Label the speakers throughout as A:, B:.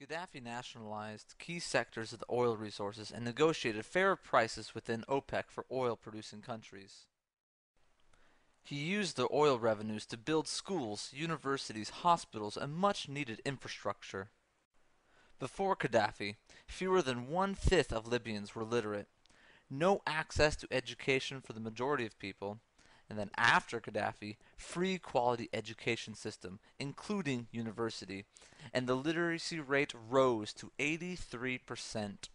A: Gaddafi nationalized key sectors of the oil resources and negotiated fairer prices within OPEC for oil-producing countries. He used the oil revenues to build schools, universities, hospitals, and much-needed infrastructure. Before Gaddafi, fewer than one-fifth of Libyans were literate, no access to education for the majority of people, and then after Gaddafi, free quality education system, including university, and the literacy rate rose to 83%.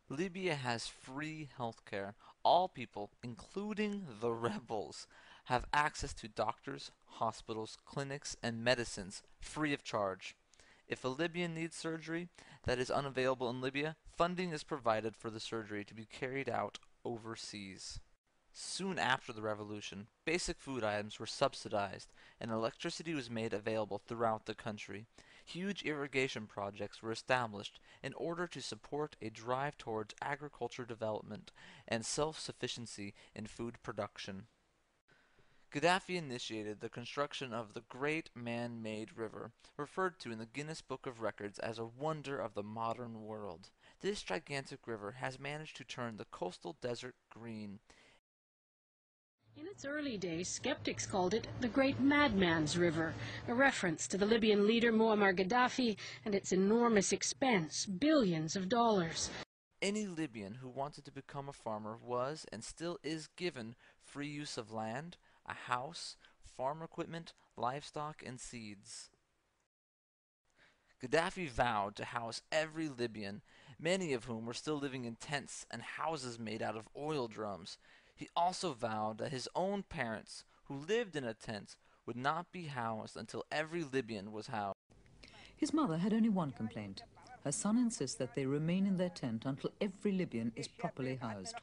A: Libya has free healthcare. All people, including the rebels, have access to doctors, hospitals, clinics, and medicines free of charge. If a Libyan needs surgery that is unavailable in Libya, funding is provided for the surgery to be carried out overseas. Soon after the revolution, basic food items were subsidized and electricity was made available throughout the country. Huge irrigation projects were established in order to support a drive towards agriculture development and self-sufficiency in food production. Gaddafi initiated the construction of the Great Man-Made River, referred to in the Guinness Book of Records as a wonder of the modern world. This gigantic river has managed to turn the coastal desert green.
B: In its early days, skeptics called it the Great Madman's River, a reference to the Libyan leader Muammar Gaddafi and its enormous expense, billions of dollars.
A: Any Libyan who wanted to become a farmer was and still is given free use of land, a house, farm equipment, livestock, and seeds. Gaddafi vowed to house every Libyan, many of whom were still living in tents and houses made out of oil drums. He also vowed that his own parents, who lived in a tent, would not be housed until every Libyan was housed.
C: His mother had only one complaint. Her son insists that they remain in their tent until every Libyan is properly housed.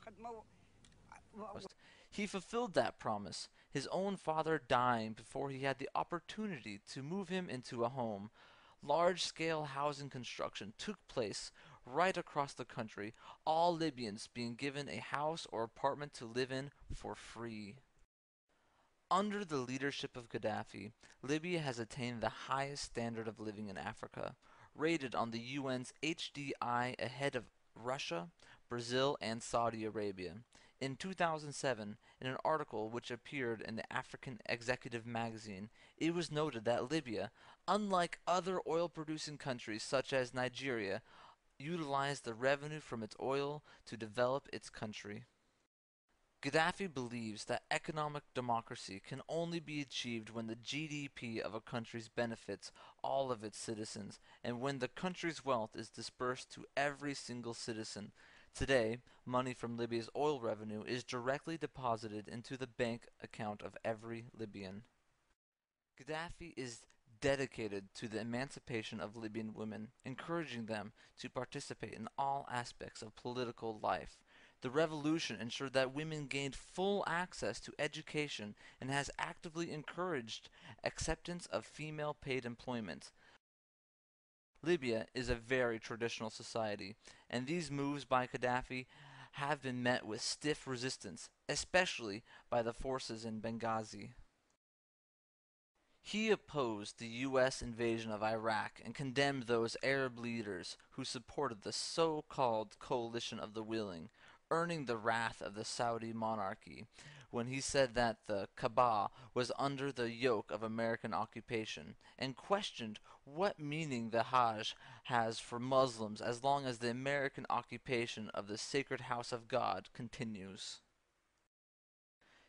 A: He fulfilled that promise, his own father dying before he had the opportunity to move him into a home. Large-scale housing construction took place right across the country, all Libyans being given a house or apartment to live in for free. Under the leadership of Gaddafi, Libya has attained the highest standard of living in Africa, rated on the UN's HDI ahead of Russia, Brazil, and Saudi Arabia. In 2007, in an article which appeared in the African Executive magazine, it was noted that Libya, unlike other oil-producing countries such as Nigeria, utilized the revenue from its oil to develop its country. Gaddafi believes that economic democracy can only be achieved when the GDP of a country benefits all of its citizens, and when the country's wealth is dispersed to every single citizen. Today, money from Libya's oil revenue is directly deposited into the bank account of every Libyan. Gaddafi is dedicated to the emancipation of Libyan women, encouraging them to participate in all aspects of political life. The revolution ensured that women gained full access to education and has actively encouraged acceptance of female paid employment. Libya is a very traditional society, and these moves by Gaddafi have been met with stiff resistance, especially by the forces in Benghazi. He opposed the U.S. invasion of Iraq and condemned those Arab leaders who supported the so-called coalition of the willing, earning the wrath of the Saudi monarchy when he said that the Kaaba was under the yoke of American occupation, and questioned what meaning the Hajj has for Muslims as long as the American occupation of the sacred house of God continues.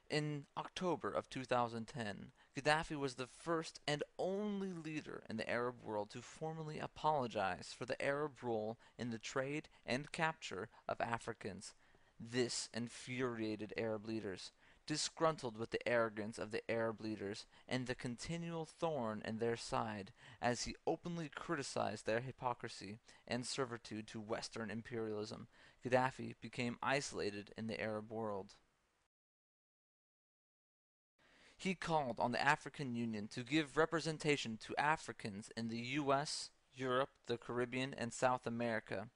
A: In October of 2010, Gaddafi was the first and only leader in the Arab world to formally apologize for the Arab role in the trade and capture of Africans. This infuriated Arab leaders, disgruntled with the arrogance of the Arab leaders and the continual thorn in their side, as he openly criticized their hypocrisy and servitude to Western imperialism. Gaddafi became isolated in the Arab world. He called on the African Union to give representation to Africans in the U.S., Europe, the Caribbean, and South America.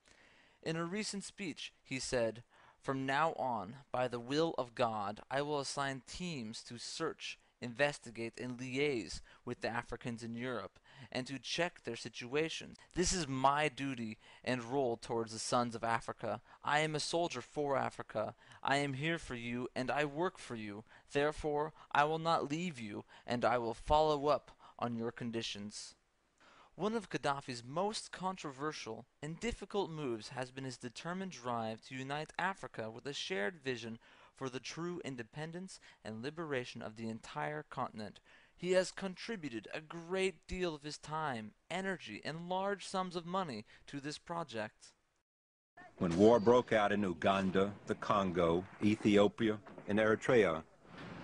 A: In a recent speech, he said, "From now on, by the will of God, I will assign teams to search investigate, and liaise with the Africans in Europe, and to check their situation. This is my duty and role towards the sons of Africa. I am a soldier for Africa. I am here for you, and I work for you. Therefore, I will not leave you, and I will follow up on your conditions. One of Gaddafi's most controversial and difficult moves has been his determined drive to unite Africa with a shared vision for the true independence and liberation of the entire continent. He has contributed a great deal of his time, energy, and large sums of money to this project.
D: When war broke out in Uganda, the Congo, Ethiopia, and Eritrea,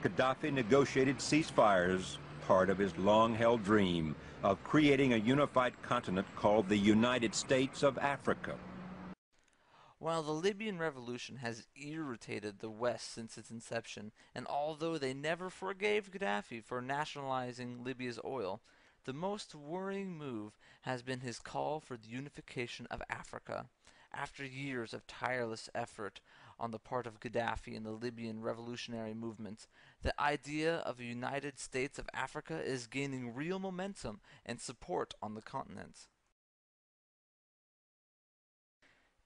D: Gaddafi negotiated ceasefires, part of his long-held dream of creating a unified continent called the United States of Africa.
A: While the Libyan revolution has irritated the West since its inception, and although they never forgave Gaddafi for nationalizing Libya's oil, the most worrying move has been his call for the unification of Africa. After years of tireless effort on the part of Gaddafi and the Libyan revolutionary movement, the idea of a United States of Africa is gaining real momentum and support on the continent.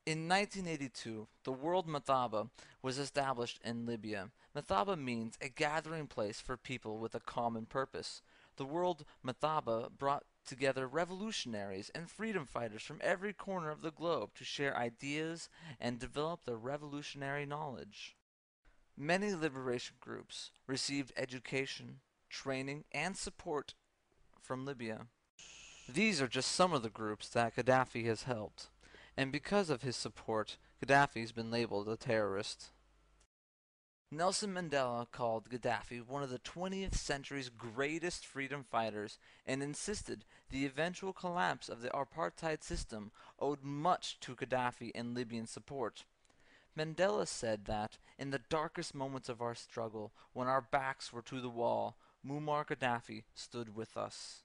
A: In 1982, the World Mathaba was established in Libya. Mathaba means a gathering place for people with a common purpose. The World Mathaba brought together revolutionaries and freedom fighters from every corner of the globe to share ideas and develop their revolutionary knowledge. Many liberation groups received education, training, and support from Libya. These are just some of the groups that Gaddafi has helped, and because of his support, Gaddafi's been labeled a terrorist. Nelson Mandela called Gaddafi one of the 20th century's greatest freedom fighters and insisted the eventual collapse of the apartheid system owed much to Gaddafi and Libyan support. Mandela said that, in the darkest moments of our struggle, when our backs were to the wall, Muammar Gaddafi stood with us.